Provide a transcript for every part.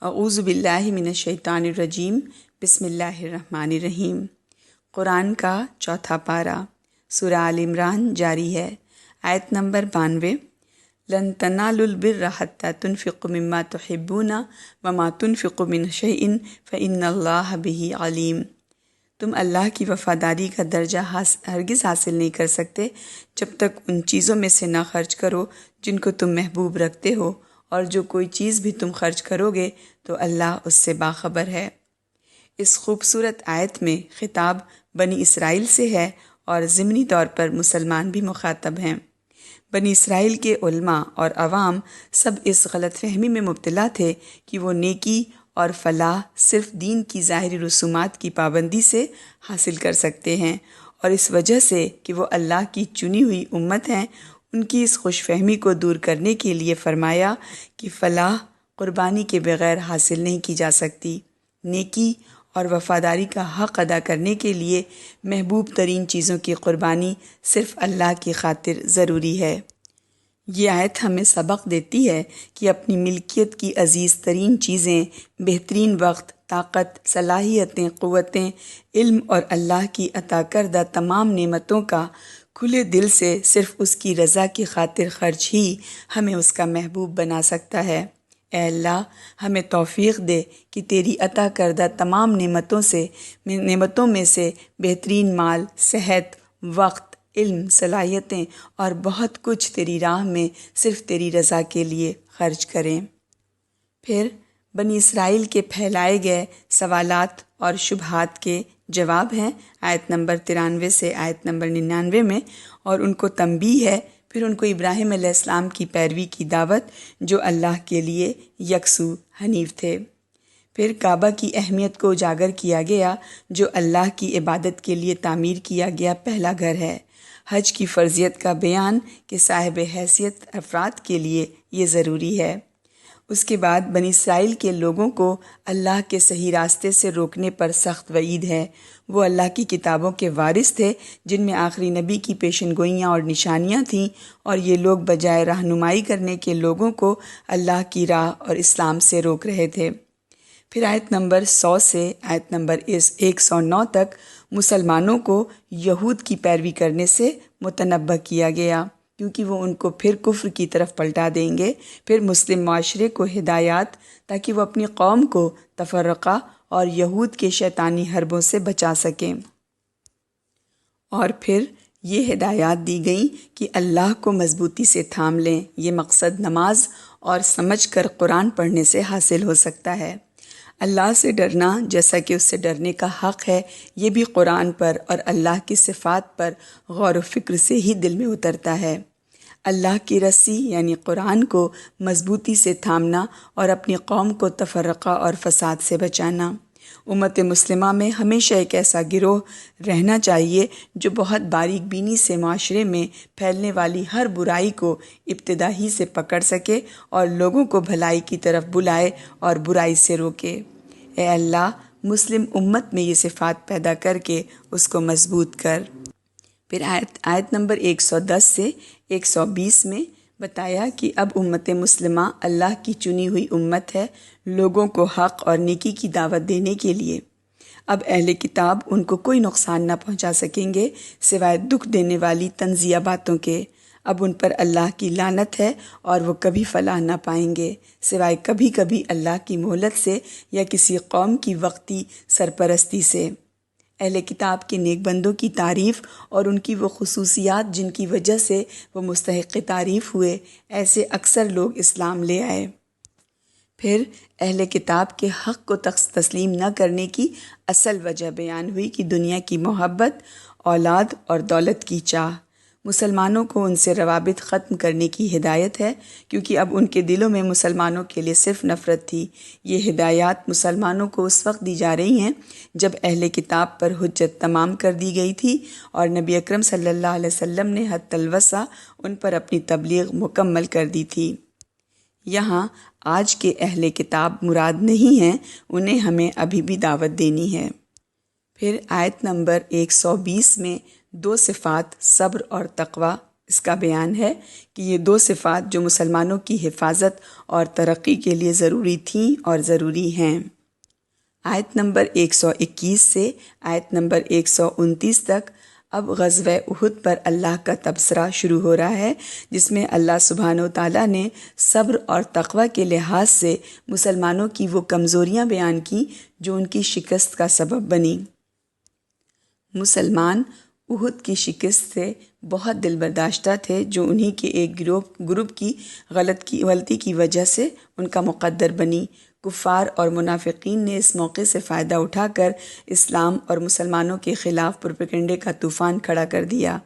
اعوذ باللہ من الشیطان الرجیم، بسم اللہ الرحمن الرحیم۔ قرآن کا چوتھا پارہ سورہ آل عمران جاری ہے۔ آیت نمبر 92۔ لن تنالوا البر حتى تنفقوا مما تحبون وما تنفقوا من شيء فإن الله به علیم۔ تم اللہ کی وفاداری کا درجہ ہرگز حاصل نہیں کر سکتے جب تک ان چیزوں میں سے نہ خرچ کرو جن کو تم محبوب رکھتے ہو، اور جو کوئی چیز بھی تم خرچ کرو گے تو اللہ اس سے باخبر ہے۔ اس خوبصورت آیت میں خطاب بنی اسرائیل سے ہے اور ضمنی طور پر مسلمان بھی مخاطب ہیں۔ بنی اسرائیل کے علماء اور عوام سب اس غلط فہمی میں مبتلا تھے کہ وہ نیکی اور فلاح صرف دین کی ظاہری رسومات کی پابندی سے حاصل کر سکتے ہیں، اور اس وجہ سے کہ وہ اللہ کی چنی ہوئی امت ہیں، ان کی اس خوش فہمی کو دور کرنے کے لیے فرمایا کہ فلاح قربانی کے بغیر حاصل نہیں کی جا سکتی۔ نیکی اور وفاداری کا حق ادا کرنے کے لیے محبوب ترین چیزوں کی قربانی صرف اللہ کی خاطر ضروری ہے۔ یہ آیت ہمیں سبق دیتی ہے کہ اپنی ملکیت کی عزیز ترین چیزیں، بہترین وقت، طاقت، صلاحیتیں، قوتیں، علم اور اللہ کی عطا کردہ تمام نعمتوں کا کھلے دل سے صرف اس کی رضا کی خاطر خرچ ہی ہمیں اس کا محبوب بنا سکتا ہے۔ اے اللہ، ہمیں توفیق دے کہ تیری عطا کردہ تمام نعمتوں میں سے بہترین مال، صحت، وقت، علم، صلاحیتیں اور بہت کچھ تیری راہ میں صرف تیری رضا کے لیے خرچ کریں۔ پھر بنی اسرائیل کے پھیلائے گئے سوالات اور شبہات کے جواب ہیں آیت نمبر 93 سے آیت نمبر 99 میں، اور ان کو تنبیہ ہے۔ پھر ان کو ابراہیم علیہ السلام کی پیروی کی دعوت جو اللہ کے لیے یکسو حنیف تھے۔ پھر کعبہ کی اہمیت کو اجاگر کیا گیا جو اللہ کی عبادت کے لیے تعمیر کیا گیا پہلا گھر ہے۔ حج کی فرضیت کا بیان کہ صاحب حیثیت افراد کے لیے یہ ضروری ہے۔ اس کے بعد بنی اسرائیل کے لوگوں کو اللہ کے صحیح راستے سے روکنے پر سخت وعید ہے۔ وہ اللہ کی کتابوں کے وارث تھے جن میں آخری نبی کی پیشن گوئیاں اور نشانیاں تھیں، اور یہ لوگ بجائے رہنمائی کرنے کے لوگوں کو اللہ کی راہ اور اسلام سے روک رہے تھے۔ پھر آیت نمبر 100 سے آیت نمبر 109 تک مسلمانوں کو یہود کی پیروی کرنے سے متنبہ کیا گیا، کیونکہ وہ ان کو پھر کفر کی طرف پلٹا دیں گے۔ پھر مسلم معاشرے کو ہدایات تاکہ وہ اپنی قوم کو تفرقہ اور یہود کے شیطانی حربوں سے بچا سکیں، اور پھر یہ ہدایات دی گئیں کہ اللہ کو مضبوطی سے تھام لیں۔ یہ مقصد نماز اور سمجھ کر قرآن پڑھنے سے حاصل ہو سکتا ہے۔ اللہ سے ڈرنا جیسا کہ اس سے ڈرنے کا حق ہے، یہ بھی قرآن پر اور اللہ کی صفات پر غور و فکر سے ہی دل میں اترتا ہے۔ اللہ کی رسی یعنی قرآن کو مضبوطی سے تھامنا اور اپنی قوم کو تفرقہ اور فساد سے بچانا۔ امت مسلمہ میں ہمیشہ ایک ایسا گروہ رہنا چاہیے جو بہت باریک بینی سے معاشرے میں پھیلنے والی ہر برائی کو ابتدا ہی سے پکڑ سکے اور لوگوں کو بھلائی کی طرف بلائے اور برائی سے روکے۔ اے اللہ، مسلم امت میں یہ صفات پیدا کر کے اس کو مضبوط کر۔ پھر آیت نمبر 110 سے 120 میں بتایا کہ اب امت مسلمہ اللہ کی چنی ہوئی امت ہے لوگوں کو حق اور نیکی کی دعوت دینے کے لیے۔ اب اہل کتاب ان کو کوئی نقصان نہ پہنچا سکیں گے سوائے دکھ دینے والی تنزیہ باتوں کے۔ اب ان پر اللہ کی لعنت ہے اور وہ کبھی فلاح نہ پائیں گے سوائے کبھی کبھی اللہ کی مہلت سے یا کسی قوم کی وقتی سرپرستی سے۔ اہل کتاب کے نیک بندوں کی تعریف اور ان کی وہ خصوصیات جن کی وجہ سے وہ مستحق تعریف ہوئے، ایسے اکثر لوگ اسلام لے آئے۔ پھر اہل کتاب کے حق کو تسلیم نہ کرنے کی اصل وجہ بیان ہوئی کہ دنیا کی محبت، اولاد اور دولت کی چاہ۔ مسلمانوں کو ان سے روابط ختم کرنے کی ہدایت ہے، کیونکہ اب ان کے دلوں میں مسلمانوں کے لیے صرف نفرت تھی۔ یہ ہدایات مسلمانوں کو اس وقت دی جا رہی ہیں جب اہل کتاب پر حجت تمام کر دی گئی تھی اور نبی اکرم صلی اللہ علیہ وسلم نے حد الوسع ان پر اپنی تبلیغ مکمل کر دی تھی۔ یہاں آج کے اہل کتاب مراد نہیں ہیں، انہیں ہمیں ابھی بھی دعوت دینی ہے۔ پھر آیت نمبر 120 میں 2 صفات صبر اور تقوی اس کا بیان ہے کہ یہ دو صفات جو مسلمانوں کی حفاظت اور ترقی کے لیے ضروری تھیں اور ضروری ہیں۔ آیت نمبر 121 سے آیت نمبر 129 تک اب غزوہ احد پر اللہ کا تبصرہ شروع ہو رہا ہے، جس میں اللہ سبحانہ و تعالیٰ نے صبر اور تقوی کے لحاظ سے مسلمانوں کی وہ کمزوریاں بیان کی جو ان کی شکست کا سبب بنی۔ مسلمان احد کی شکست سے بہت دل برداشتہ تھے، جو انہی کے ایک گروپ کی غلطی کی وجہ سے ان کا مقدر بنی۔ کفار اور منافقین نے اس موقع سے فائدہ اٹھا کر اسلام اور مسلمانوں کے خلاف پروپیگنڈے کا طوفان کھڑا کر دیا۔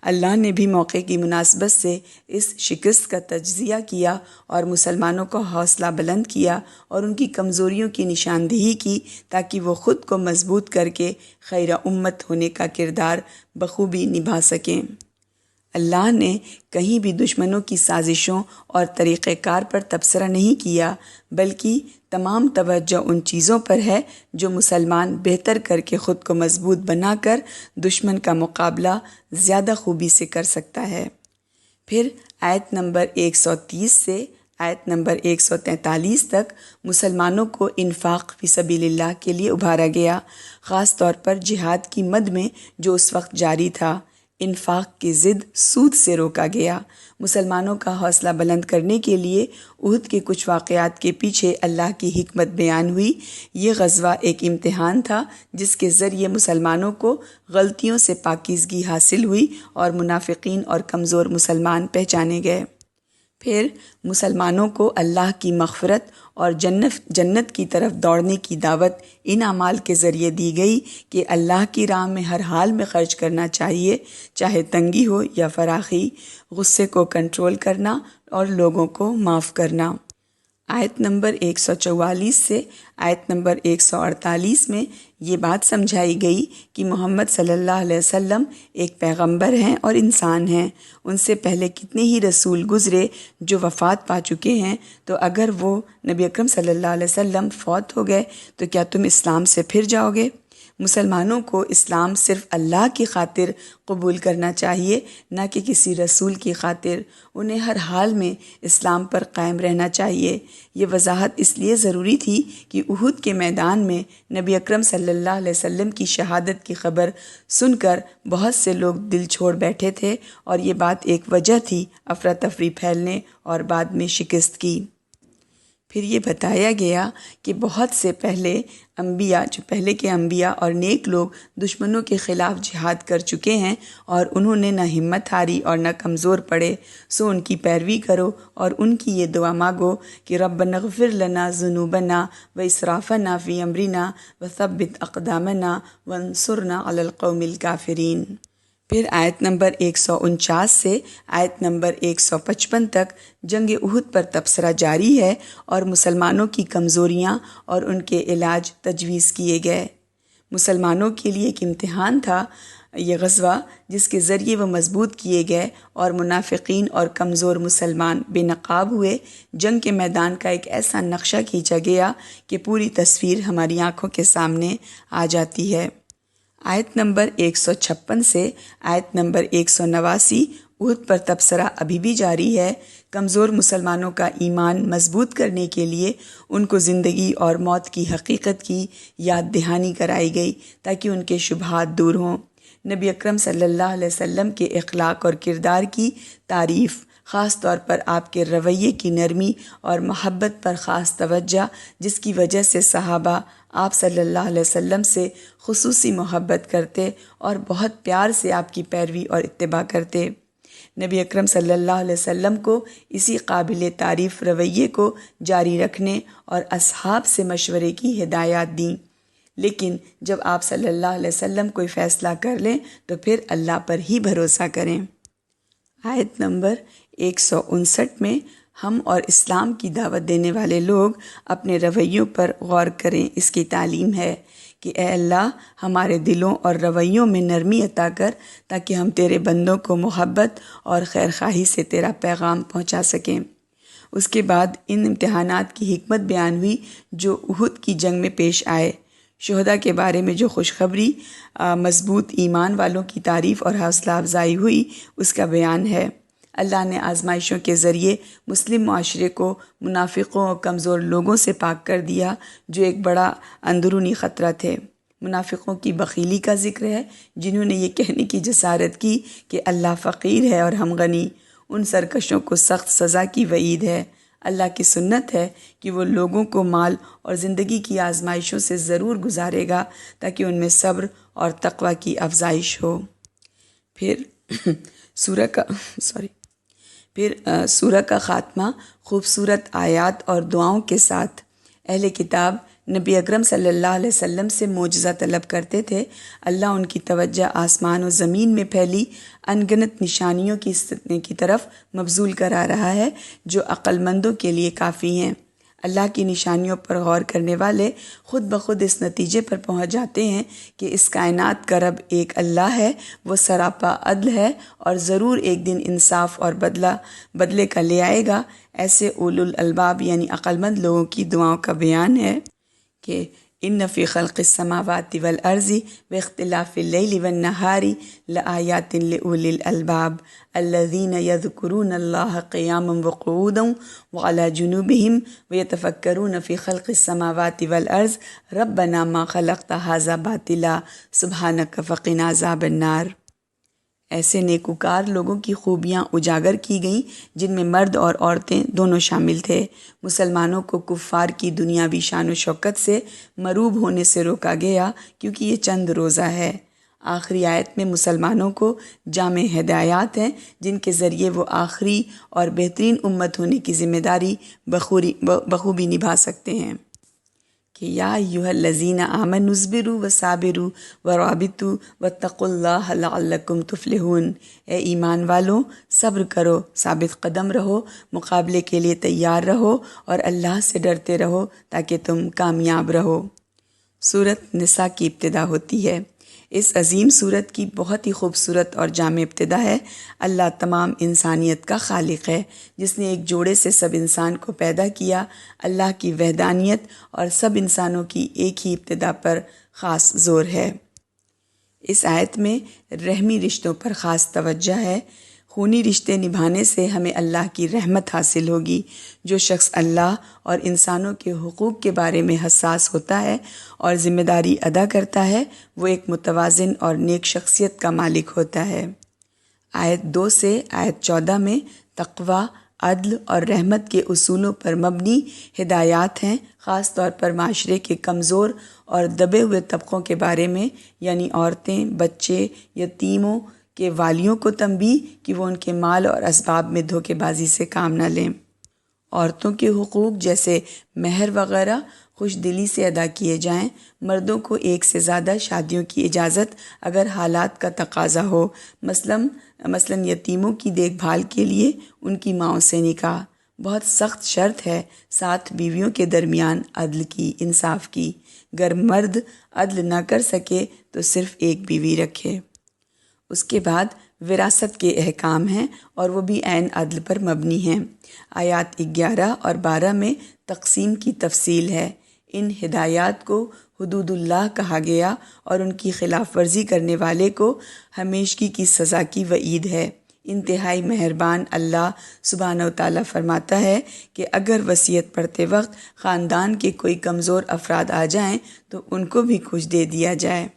اللہ نے بھی موقع کی مناسبت سے اس شکست کا تجزیہ کیا اور مسلمانوں کو حوصلہ بلند کیا اور ان کی کمزوریوں کی نشاندہی کی تاکہ وہ خود کو مضبوط کر کے خیر امت ہونے کا کردار بخوبی نبھا سکیں۔ اللہ نے کہیں بھی دشمنوں کی سازشوں اور طریقہ کار پر تبصرہ نہیں کیا، بلکہ تمام توجہ ان چیزوں پر ہے جو مسلمان بہتر کر کے خود کو مضبوط بنا کر دشمن کا مقابلہ زیادہ خوبی سے کر سکتا ہے۔ پھر آیت نمبر 130 سے آیت نمبر 143 تک مسلمانوں کو انفاق فی سبیل اللہ کے لیے ابھارا گیا، خاص طور پر جہاد کی مد میں جو اس وقت جاری تھا۔ انفاق کی ضد سود سے روکا گیا۔ مسلمانوں کا حوصلہ بلند کرنے کے لیے احد کے کچھ واقعات کے پیچھے اللہ کی حکمت بیان ہوئی۔ یہ غزوہ ایک امتحان تھا جس کے ذریعے مسلمانوں کو غلطیوں سے پاکیزگی حاصل ہوئی اور منافقین اور کمزور مسلمان پہچانے گئے۔ پھر مسلمانوں کو اللہ کی مغفرت اور جنت کی طرف دوڑنے کی دعوت ان اعمال کے ذریعے دی گئی کہ اللہ کی راہ میں ہر حال میں خرچ کرنا چاہیے، چاہے تنگی ہو یا فراخی، غصے کو کنٹرول کرنا اور لوگوں کو معاف کرنا۔ آیت نمبر 144 سے آیت نمبر 148 میں یہ بات سمجھائی گئی کہ محمد صلی اللہ علیہ وسلم ایک پیغمبر ہیں اور انسان ہیں۔ ان سے پہلے کتنے ہی رسول گزرے جو وفات پا چکے ہیں، تو اگر وہ نبی اکرم صلی اللہ علیہ وسلم فوت ہو گئے تو کیا تم اسلام سے پھر جاؤ گے؟ مسلمانوں کو اسلام صرف اللہ کی خاطر قبول کرنا چاہیے، نہ کہ کسی رسول کی خاطر۔ انہیں ہر حال میں اسلام پر قائم رہنا چاہیے۔ یہ وضاحت اس لیے ضروری تھی کہ احد کے میدان میں نبی اکرم صلی اللہ علیہ وسلم کی شہادت کی خبر سن کر بہت سے لوگ دل چھوڑ بیٹھے تھے، اور یہ بات ایک وجہ تھی افراتفری پھیلنے اور بعد میں شکست کی۔ پھر یہ بتایا گیا کہ بہت سے پہلے کے انبیاء اور نیک لوگ دشمنوں کے خلاف جہاد کر چکے ہیں اور انہوں نے نہ ہمت ہاری اور نہ کمزور پڑے، سو ان کی پیروی کرو اور ان کی یہ دعا مانگو کہ ربنا اغفر لنا ذنوبنا واسرافنا فی امرنا وثبت اقدامنا وانصرنا علی القوم الکافرین۔ پھر آیت نمبر 149 سے آیت نمبر 155 تک جنگ احد پر تبصرہ جاری ہے اور مسلمانوں کی کمزوریاں اور ان کے علاج تجویز کیے گئے۔ مسلمانوں کے لیے ایک امتحان تھا یہ غزوہ، جس کے ذریعے وہ مضبوط کیے گئے اور منافقین اور کمزور مسلمان بے نقاب ہوئے۔ جنگ کے میدان کا ایک ایسا نقشہ کھینچا گیا کہ پوری تصویر ہماری آنکھوں کے سامنے آ جاتی ہے۔ آیت نمبر 156 سے آیت نمبر 189 احد پر تبصرہ ابھی بھی جاری ہے۔ کمزور مسلمانوں کا ایمان مضبوط کرنے کے لیے ان کو زندگی اور موت کی حقیقت کی یاد دہانی کرائی گئی تاکہ ان کے شبہات دور ہوں۔ نبی اکرم صلی اللہ علیہ وسلم کے اخلاق اور کردار کی تعریف، خاص طور پر آپ کے رویے کی نرمی اور محبت پر خاص توجہ، جس کی وجہ سے صحابہ آپ صلی اللہ علیہ وسلم سے خصوصی محبت کرتے اور بہت پیار سے آپ کی پیروی اور اتباع کرتے۔ نبی اکرم صلی اللہ علیہ وسلم کو اسی قابل تعریف رویے کو جاری رکھنے اور اصحاب سے مشورے کی ہدایات دیں، لیکن جب آپ صلی اللہ علیہ وسلم کوئی فیصلہ کر لیں تو پھر اللہ پر ہی بھروسہ کریں۔ آیت نمبر 159 میں ہم اور اسلام کی دعوت دینے والے لوگ اپنے رویوں پر غور کریں۔ اس کی تعلیم ہے کہ اے اللہ ہمارے دلوں اور رویوں میں نرمی عطا کر تاکہ ہم تیرے بندوں کو محبت اور خیرخواہی سے تیرا پیغام پہنچا سکیں۔ اس کے بعد ان امتحانات کی حکمت بیان ہوئی جو احد کی جنگ میں پیش آئے۔ شہداء کے بارے میں جو خوشخبری مضبوط ایمان والوں کی تعریف اور حوصلہ افزائی ہوئی اس کا بیان ہے۔ اللہ نے آزمائشوں کے ذریعے مسلم معاشرے کو منافقوں اور کمزور لوگوں سے پاک کر دیا جو ایک بڑا اندرونی خطرہ تھے۔ منافقوں کی بخیلی کا ذکر ہے جنہوں نے یہ کہنے کی جسارت کی کہ اللہ فقیر ہے اور ہم غنی۔ ان سرکشوں کو سخت سزا کی وعید ہے۔ اللہ کی سنت ہے کہ وہ لوگوں کو مال اور زندگی کی آزمائشوں سے ضرور گزارے گا تاکہ ان میں صبر اور تقوی کی افزائش ہو۔ پھر سورہ کا خاتمہ خوبصورت آیات اور دعاؤں کے ساتھ۔ اہل کتاب نبی اکرم صلی اللہ علیہ وسلم سے معجزہ طلب کرتے تھے۔ اللہ ان کی توجہ آسمان و زمین میں پھیلی انگنت نشانیوں کی طرف مبذول کرا رہا ہے جو عقل مندوں کے لیے کافی ہیں۔ اللہ کی نشانیوں پر غور کرنے والے خود بخود اس نتیجے پر پہنچ جاتے ہیں کہ اس کائنات کا رب ایک اللہ ہے، وہ سراپا عدل ہے اور ضرور ایک دن انصاف اور بدلے کا لے آئے گا۔ ایسے اولو الالباب یعنی عقل مند لوگوں کی دعاؤں کا بیان ہے کہ ان فی خلق السماوات والارض واختلاف اللیل والنہار لآیات لأولی الالباب الذین یذکرون اللہ قیاما وقعودا وعلی جنوبہم ویتفکرون فی خلق السماوات والارض ربنا ما خلقت ھذا باطلا سبحانک فقنا عذاب النار۔ ایسے نیکوکار لوگوں کی خوبیاں اجاگر کی گئیں جن میں مرد اور عورتیں دونوں شامل تھے۔ مسلمانوں کو کفار کی دنیاوی شان و شوکت سے مروب ہونے سے روکا گیا کیونکہ یہ چند روزہ ہے۔ آخری آیت میں مسلمانوں کو جامع ہدایات ہیں جن کے ذریعے وہ آخری اور بہترین امت ہونے کی ذمہ داری بخوبی نبھا سکتے ہیں کہ یا ایھا الذین آمنوا اصبروا وصابروا ورابطوا واتقوا اللہ لعلکم تفلحون۔ اے ایمان والوں، صبر کرو، ثابت قدم رہو، مقابلے کے لیے تیار رہو اور اللہ سے ڈرتے رہو تاکہ تم کامیاب رہو۔ سورۃ نساء کی ابتدا ہوتی ہے۔ اس عظیم سورت کی بہت ہی خوبصورت اور جامع ابتدا ہے۔ اللہ تمام انسانیت کا خالق ہے جس نے ایک جوڑے سے سب انسان کو پیدا کیا۔ اللہ کی وحدانیت اور سب انسانوں کی ایک ہی ابتدا پر خاص زور ہے۔ اس آیت میں رحمی رشتوں پر خاص توجہ ہے۔ خونی رشتے نبھانے سے ہمیں اللہ کی رحمت حاصل ہوگی۔ جو شخص اللہ اور انسانوں کے حقوق کے بارے میں حساس ہوتا ہے اور ذمہ داری ادا کرتا ہے وہ ایک متوازن اور نیک شخصیت کا مالک ہوتا ہے۔ آیت 2 سے آیت 14 میں تقوی، عدل اور رحمت کے اصولوں پر مبنی ہدایات ہیں، خاص طور پر معاشرے کے کمزور اور دبے ہوئے طبقوں کے بارے میں، یعنی عورتیں، بچے، یتیموں کے والیوں کو تنبیہ کہ وہ ان کے مال اور اسباب میں دھوکے بازی سے کام نہ لیں۔ عورتوں کے حقوق جیسے مہر وغیرہ خوش دلی سے ادا کیے جائیں۔ مردوں کو ایک سے زیادہ شادیوں کی اجازت اگر حالات کا تقاضا ہو، مثلاً یتیموں کی دیکھ بھال کے لیے ان کی ماؤں سے نکاح۔ بہت سخت شرط ہے 7 بیویوں کے درمیان عدل کی، انصاف کی۔ گر مرد عدل نہ کر سکے تو صرف ایک بیوی رکھے۔ اس کے بعد وراثت کے احکام ہیں اور وہ بھی عین عدل پر مبنی ہیں۔ آیات 11 اور 12 میں تقسیم کی تفصیل ہے۔ ان ہدایات کو حدود اللہ کہا گیا اور ان کی خلاف ورزی کرنے والے کو ہمیشگی کی سزا کی وعید ہے۔ انتہائی مہربان اللہ سبحانہ و تعالیٰ فرماتا ہے کہ اگر وصیت پڑھتے وقت خاندان کے کوئی کمزور افراد آ جائیں تو ان کو بھی کچھ دے دیا جائے۔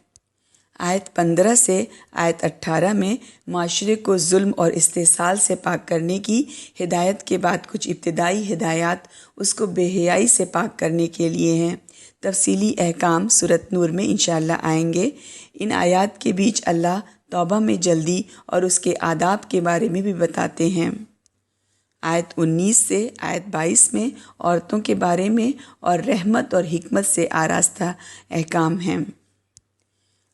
آیت 15 سے آیت 18 میں معاشرے کو ظلم اور استحصال سے پاک کرنے کی ہدایت کے بعد کچھ ابتدائی ہدایات اس کو بے حیائی سے پاک کرنے کے لیے ہیں۔ تفصیلی احکام سورۃ نور میں انشاءاللہ آئیں گے۔ ان آیات کے بیچ اللہ توبہ میں جلدی اور اس کے آداب کے بارے میں بھی بتاتے ہیں۔ آیت 19 سے آیت 22 میں عورتوں کے بارے میں اور رحمت اور حکمت سے آراستہ احکام ہیں۔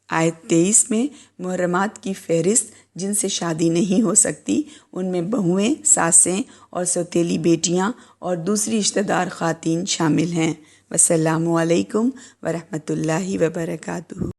آیت 23 میں محرمات کی فہرست جن سے شادی نہیں ہو سکتی، ان میں بہویں، ساسیں اور سوتیلی بیٹیاں اور دوسری رشتہ دار خواتین شامل ہیں۔ والسلام علیکم ورحمۃ اللہ وبرکاتہ۔